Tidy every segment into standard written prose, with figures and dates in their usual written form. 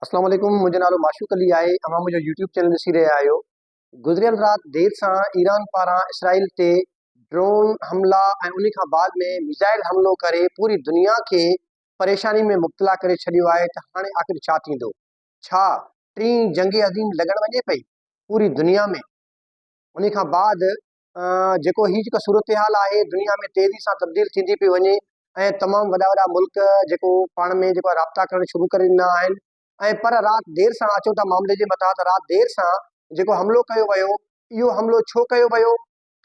अस्सलाम वालेकुम, मुंहिंजो नालो माशूक अली आहे। तव्हां मुंहिंजो यूट्यूब चैनल ॾिसी रहिया आहियो। गुज़िरियल राति देरि सां ईरान पारां इसराइल ते ड्रोन हमला ऐं उन खां बाद में मिज़ाइल हमिलो करे पूरी दुनिया खे परेशानी में मुब्तला करे छॾियो आहे त हाणे आख़िर छा थींदो? छा टीं जंग अज़ीम लॻण वञे पई पूरी दुनिया में? उन खां बाद जेको सूरत हाल आहे दुनिया में तेज़ी सां तब्दील थींदी पई वञे ऐं तमामु वॾा वॾा मुल्क जेको पाण में जेको राब्ता करणु शुरू करे ॾिना आहिनि। ऐं पर राति देरि सां अचो था मामले जे मथां त राति देरि सां जेको हमिलो कयो वियो, इहो हमिलो छो कयो वियो?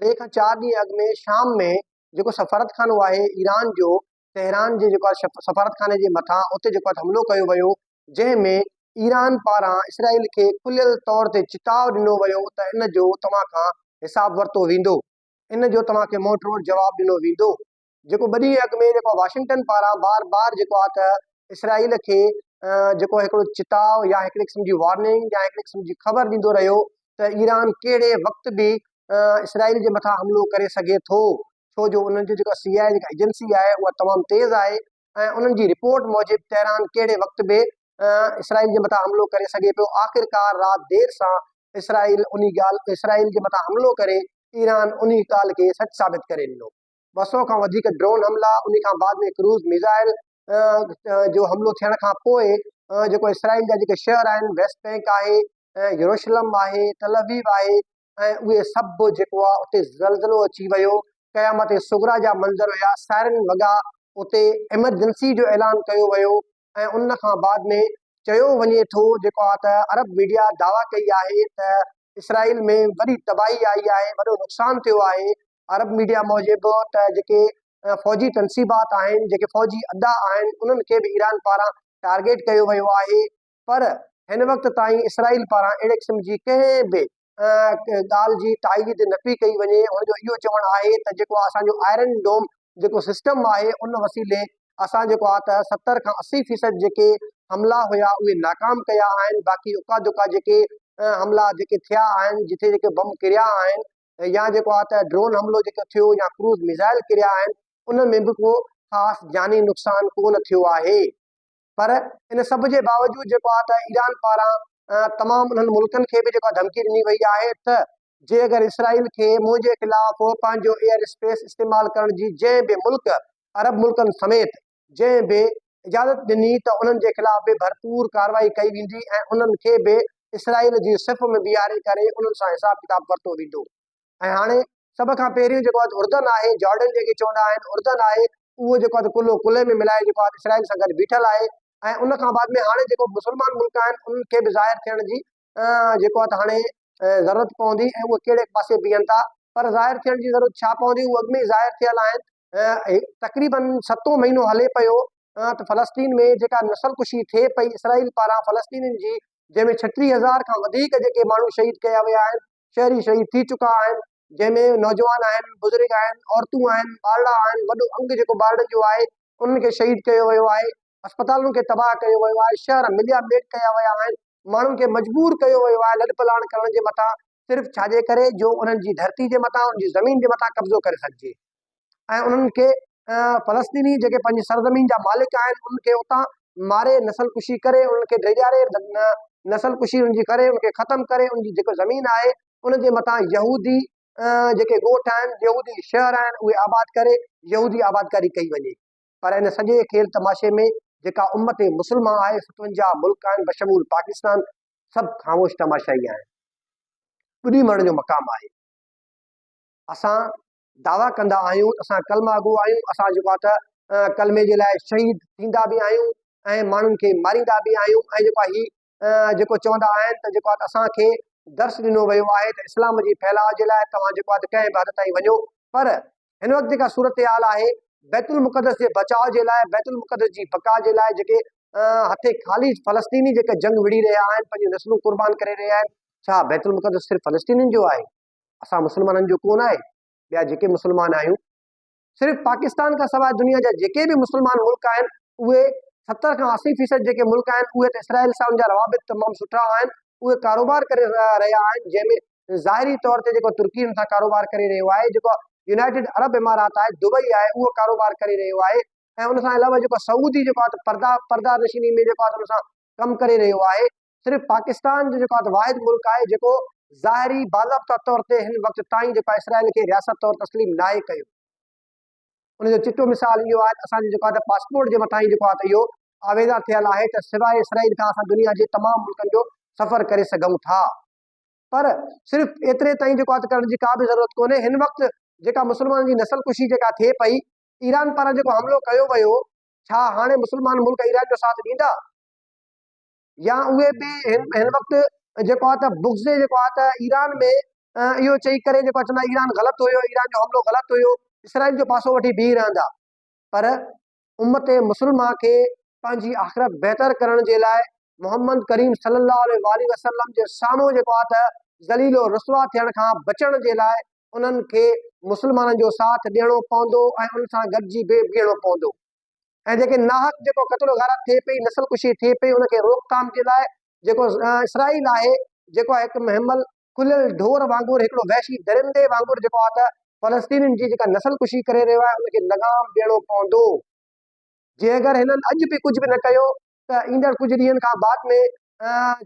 3 खां 4 ॾींहं अॻु में शाम में जेको सफ़ारतखानो आहे ईरान जो, तेहरान जे जेको आहे सफ़ारतखाने जे मथां उते जेको आहे हमिलो कयो वियो, जंहिंमें ईरान पारां इसराइल खे खुलियल तौर ते चिताव ॾिनो वियो त इन जो तव्हां खां हिसाब वरितो वेंदो, इन जो तव्हांखे मोटरोड जवाबु ॾिनो वेंदो। जेको ॿ ॾींहं अॻु में जेको वाशिंगटन पारां बार बार जेको आहे त इसराइल खे जेको हिकिड़ो चिताव या हिकिड़े क़िस्म जी वार्निंग या हिकिड़े क़िस्म जी ख़बर ॾींदो रहियो त ईरान कहिड़े वक़्तु बि इसराइल जे मथां हमिलो करे सघे थो, छो जो उन्हनि जो जेका CIA जेका एजेंसी आहे उहा तमामु तेज़ आहे ऐं उन्हनि जी रिपोर्ट मूजिबि तेहरान कहिड़े वक़्तु बि इसराइल जे मथां हमिलो करे सघे पियो। आख़िरकार राति देरि सां इसराइल जे मथां हमिलो करे ईरान उन ॻाल्हि खे सच साबित करे ॾिनो। 200 खां वधीक ड्रोन हमला, उन खां बाद में क्रूज़ मिज़ाइल जो हमिलो थियण खां पोइ जेको इसराइल जा जेके शहर आहिनि, वेस्ट बैंक आहे, यरूशलम आहे, तल अवीव आहे, ऐं उहे सभु जेको आहे उते ज़लज़लो अची वियो। क़यामत सुगरा जा मंज़र हुया, सायरन वॻा, उते एमरजेंसी जो ऐलान कयो वियो ऐं उन खां बाद में चयो वञे थो जेको आहे त अरब मीडिया दावा कई आहे त इसराइल में वॾी तबाही आई आहे, वॾो नुक़सानु थियो आहे। अरब मीडिया मूजिबि त जेके फ़ौजी तनसीबात आहिनि, जेके फ़ौजी अड्डा आहिनि, उन्हनि खे बि ईरान पारां टारगेट कयो वियो आहे। पर हिन वक़्त ताईं इसराइल पारां अहिड़े क़िस्म जी कंहिं बि ॻाल्हि जी ताईद न पई कई वञे। हुनजो इहो चवणु आहे त जेको असांजो आयरन डोम जेको सिस्टम आहे उन वसीले असां जेको आहे त 70 खां 80% जेके हमला हुया उहे नाकाम कया आहिनि। बाक़ी उका दुका जेके हमला जेके थिया आहिनि, जिथे जेके बम किरिया आहिनि या जेको आहे त ड्रोन हमिलो जेको थियो या क्रूज़ मिज़ाइल किरिया आहिनि, उन में बि को ख़ासि जानी नुक़सानु कोन थियो आहे। पर इन सभु जे बावजूदि जेको आहे त ईरान पारां तमामु उन्हनि मुल्कनि खे बि जेका धमकी ॾिनी वई आहे त जे अगरि इसराइल खे मुंहिंजे ख़िलाफ़ पंहिंजो एयर स्पेस इस्तेमालु करण जी जंहिं बि मुल्क, अरब मुल्कनि समेत जंहिं बि इजाज़त ॾिनी त उन्हनि जे ख़िलाफ़ बि भरपूर कार्रवाई कई वेंदी ऐं उन्हनि खे बि इसराइल जी सिफ़ में बीहारे करे उन्हनि सां हिसाब किताब वरितो वेंदो। ऐं हाणे सभ खां पहिरियों जेको आहे उर्दन आहे, जॉर्डन जेके चवंदा आहिनि, उर्दन आहे, उहो जेको आहे कुल्लो कुल्ले में मिलाए जेको आहे इसराइल सां गॾु बीठल आहे। ऐं उन खां बाद में हाणे जेको मुस्लमान मुल्क आहिनि उन्हनि खे बि ज़ाहिर थियण जी जेको आहे त हाणे ज़रूरत पवंदी ऐं उहे कहिड़े पासे बीहनि था। पर ज़ाहिर थियण जी ज़रूरत छा पवंदी, उहे अॻु में ज़ाहिर थियल आहिनि। तक़रीबन 7 महीनो हले पियो त फ़लस्तीन में जेका नसलकुशी थिए पई इसराइल पारां फ़लस्तीनियुनि जी, जंहिंमें 36,000 खां वधीक जेके माण्हू शहीद कया विया आहिनि, शहरी शहीद थी चुका आहिनि, जंहिंमें नौजवान आहिनि, बुज़ुर्ग आहिनि, औरतूं आहिनि, ॿारड़ा आहिनि, वॾो अंग जेको ॿारनि जो आहे उन्हनि खे शहीद कयो वियो आहे, अस्पतालुनि खे तबाह कयो वियो आहे, शहर मिलिया मेट कया विया आहिनि, माण्हुनि खे मजबूर कयो वियो आहे लॾ पलाण करण जे मथां, सिर्फ़ु छाजे करे जो उन्हनि जी धरती जे मथां, उनजी ज़मीन जे मथां कब्ज़ो करे सघिजे ऐं उन्हनि खे फ़लस्तीनी जेके पंहिंजी सरज़मीन जा मालिक आहिनि उन्हनि खे उतां मारे, नसलकुशी करे, उन्हनि खे ॾेॼारे, नसलकुशी उनजी करे, उनखे ख़तमु करे, उनजी जेको ज़मीन आहे उन जे मथां यहूदी जेके ॻोठ आहिनि, यहूदी शहर आहिनि, उहे आबाद करे, यहूदी आबादकारी कई वञे। पर इन सॼे खेल तमाशे में जेका उम्मत मुस्लिमा आहे, 57 मुल्क आहिनि बशमूल पाकिस्तान, सभु ख़ामोश तमाशाई आहिनि। ॿुधी मरण जो मक़ाम आहे। असां दावा कंदा आहियूं, असां कलमा गो आहियूं, असां जेको आहे त कलमे जे लाइ शहीद थींदा बि आहियूं ऐं माण्हुनि खे मारींदा बि आहियूं। ऐं जेको आहे जेको चवंदा आहिनि त जेको आहे त असांखे दर्श ॾिनो वियो आहे त इस्लाम जी फैलाव जे लाइ तव्हां जेको आहे त कंहिं बि हद ताईं वञो। पर हिन वक़्तु जेका सूरत हाल आहे, बैतुल मुक़दस जे बचाव जे लाइ, बैतुल मुक़दस जी बका जे लाइ जेके हथे ख़ाली फ़लस्तीनी जेके जंग विड़ी रहिया आहिनि, पंहिंजी नस्लूं क़ुर्बान करे रहिया आहिनि, छा बैतुल मुक़दस सिर्फ़ु फ़लस्तीनियुनि जो आहे? असां मुस्लमाननि जो कोन आहे? ॿिया जेके मुस्लमान आहियूं, सिर्फ़ु पाकिस्तान खां सवाइ दुनिया जा जेके बि मुस्लमान मुल्क आहिनि, उहे 70 खां 80% जेके मुल्क आहिनि उहे त इसराइल सां उनजा रवाबित तमामु सुठा आहिनि। उहे कारोबार करे रहिया आहिनि, जंहिंमें ज़ाहिरी तौर ते जेको तुर्की हुन सां कारोबार करे रहियो आहे, जेको यूनाइटेड अरब इमारात आहे, दुबई आहे, उहो कारोबार करे रहियो आहे। ऐं उन सां अलावा जेको सऊदी जेको आहे त पर्दा नशीनी में जेको आहे त उन सां कम करे रहियो आहे। सिर्फ़ पाकिस्तान जो जेको आहे वाहिद मुल्क आहे जेको ज़ाहिरी बाज़ाब्ता तौर ते हिन वक़्त ताईं जेको आहे इसराइल खे रियासत तौर तस्लीम नाहे कयो। उनजो चिटो मिसाल इहो आहे असांजे जेको आहे पासपोर्ट जे मथां ई जेको आहे इहो आवेदा थियल आहे त सवाइ इसराइल खां असां दुनिया जे तमामु मुल्कनि जो सफ़र करे सघूं था। पर सिर्फ़ एतिरे ताईं जेको आहे करण जी का बि ज़रूरत कोन्हे। हिन वक़्तु जेका मुस्लमान जी नस्लकुशी जेका थिए पई, ईरान पारां जेको हमिलो कयो वियो, छा हाणे मुस्लमान मुल्क ईरान जो साथ ॾींदा, या उहे बि हिन वक़्तु जेको आहे त बुग़्ज़ जेको आहे त ईरान में इहो चई करे जेको चवंदा ईरान ग़लति हुयो, ईरान जो हमिलो ग़लति हुयो, इसराइल जो पासो वठी बीह रहंदा। पर उम्मत मुस्लिमा खे पंहिंजी आख़िरत बहितर करण जे लाइ मोहम्मद करीम सल्लल्लाहु अलैहि वसल्लम जे साम्हूं जेको आहे त ज़लीलो रुसवा थियण खां बचण जे लाइ उन्हनि खे मुस्लमाननि जो साथ ॾियणो पवंदो ऐं उन सां गॾिजी बीहणो पवंदो। ऐं जेके नाहक जेको क़त्ल गारत थिए पई, नस्लकुशी थिए पई, उनखे रोकथाम जे लाइ जेको इसराइल आहे जेको आहे हिकु महिमल खुलियल ढोर वांगुरु, हिकिड़ो वहशी दरिंदे वांगुरु जेको आहे त फ़लस्तीनियुनि जी जेका नस्लकुशी करे रहियो आहे उनखे लगाम ॾियणो पवंदो। जे अगरि हिननि अॼु बि कुझु बि न कयो त ईंदड़ कुझु ॾींहंनि खां बाद में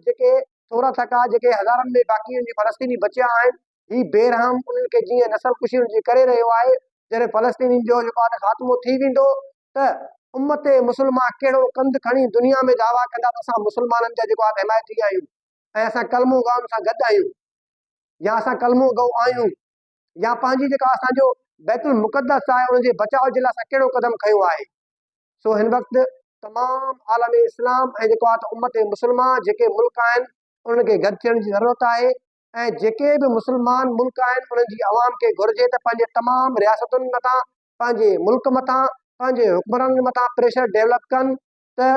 जेके थोरा थका जेके हज़ारनि में बाक़ी जी फ़लस्तीनी बचिया आहिनि, ही बेरहम उन्हनि खे जीअं नस्लकुशी उनजी करे रहियो आहे, जॾहिं फ़लस्तीनियुनि जो जेको आहे ख़ात्मो थी वेंदो त उम्मत मुस्लिमा कहिड़ो कंधु खणी दुनिया में दावा कंदा त असां मुस्लमाननि जा जेको आहे हिमायती आहियूं ऐं असां कलमो ॻाउनि सां गॾु आहियूं, या असां कलमो ॻऊ आहियूं, या पंहिंजी जेका असांजो बैतुल मुक़द्दस आहे उनजे बचाव जे लाइ असां कहिड़ो क़दम खयो आहे। सो हिन वक़्तु तमामु आलम इस्लाम ऐं जेको आहे त उम्मत मुस्लिमा जेके मुल्क आहिनि उन्हनि खे गॾु थियण जी ज़रूरत आहे। ऐं जेके बि मुस्लमान मुल्क आहिनि उन्हनि जी आवाम खे घुरिजे त पंहिंजे तमामु रियासतुनि मथां, पंहिंजे मुल्क मथां, पंहिंजे हुक्मराननि मथां प्रेशर डेवलप कनि त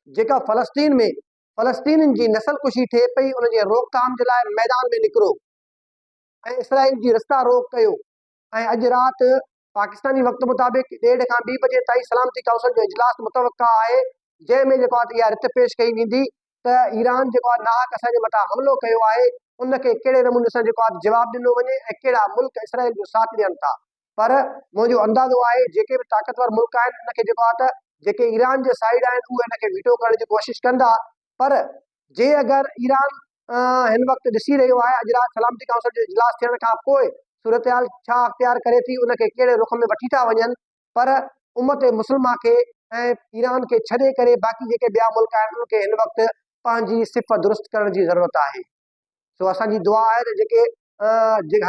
जेका फ़लस्तीन में फ़लस्तीनियुनि जी नस्लकुशी थिए पई उनजे रोकथाम जे लाइ मैदान में निकिरो ऐं इसराइल जी रस्ता रोक कयो। ऐं अॼु राति पाकिस्तानी वक़्त मुताबिक़ 1:30 खां 2 बजे ताईं सलामती काउंसिल जो इजलास मुतवक़ा आहे, जंहिंमें जेको आहे इहा रिथ पेश कई वेंदी त ईरान जेको आहे नाहक असांजे मथां हमिलो कयो आहे उनखे कहिड़े नमूने सां जेको आहे जवाबु ॾिनो वञे ऐं कहिड़ा मुल्क इसराइल जो साथ ॾियनि था। पर मुंहिंजो अंदाज़ो आहे जेके बि ताक़तवर मुल्क आहिनि उनखे जेको आहे त जेके ईरान जे साइड आहिनि उहे हिनखे वीटो करण जी कोशिशि कंदा। पर जे अगरि ईरान हिन वक़्तु ॾिसी रहियो आहे अॼु राति सलामती काउंसिल जो इजलास थियण खां पोइ सूरतहाल छा अख़्तियार करे थी, उनखे कहिड़े रुख में वठी था वञनि, पर उम्मत मुस्लिमा खे ऐं ईरान खे छॾे करे बाक़ी जेके ॿिया मुल्क आहिनि उनखे हिन वक़्तु पंहिंजी सिफ़त दुरुस्त करण जी ज़रूरत आहे। सो असांजी दुआ आहे त जेके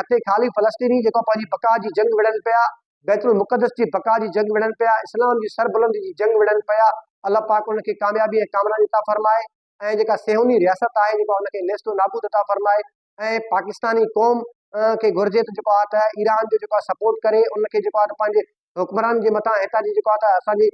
हथे ख़ाली फ़लस्तीनी जेको पंहिंजी बका जी जंग विढ़नि पिया, बैतुल मुक़द्दस जी बका जी जंग विढ़नि पिया, इस्लाम जी सरबुलंदी जी जंग विढ़नि पिया, अल्लाह पाक उनखे कामयाबी ऐं कामरानी अता फरमाए ऐं जेका सेहूनी रियासत आहे जेको उनखे नेस्तो नाबूद अता फरमाए। ऐं पाकिस्तानी क़ौम खे घुरिजे त जेको आहे त ईरान जो जेको आहे सपोर्ट करे, उनखे जेको आहे त पंहिंजे हुक्मरान जे मथां हितां जी जेको आहे त असांजी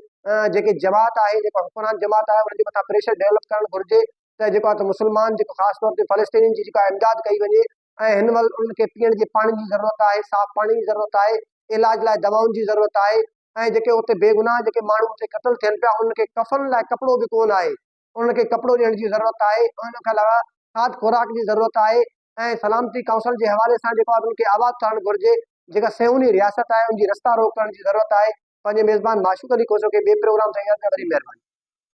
जेके जमात आहे, जेको हुक्मरान जमात आहे उनजे मथां प्रेशर डेवलप करणु घुरिजे त जेको आहे त मुस्लमान जेको ख़ासि तौर ते फ़लस्तीनियुनि जी जेका इमदाद कई वञे ऐं हिन महिल उनखे पीअण जे पाणी जी ज़रूरत आहे, साफ़ पाणी जी ज़रूरत आहे, इलाज लाइ दवाउनि जी ज़रूरत आहे। ऐं जेके उते बेगुनाह जेके माण्हू उते क़त्ल थियनि पिया उनखे कफ़न लाइ कपिड़ो बि कोन आहे, उनखे कपिड़ो ॾियण जी ज़रूरत आहे, उन खां अलावा खाद खुराक जी ज़रूरत आहे। ऐं सलामती काउंसिल जे हवाले सां जेको आहे उनखे आवाज़ थियणु घुरिजे, जेका सेहूनी रियासत आहे उनजी रस्ता रोक करण जी ज़रूरत आहे। पंहिंजे मेज़बान माशूक़ अली खोसो खे ॿिए प्रोग्राम सां वरी महिरबानी।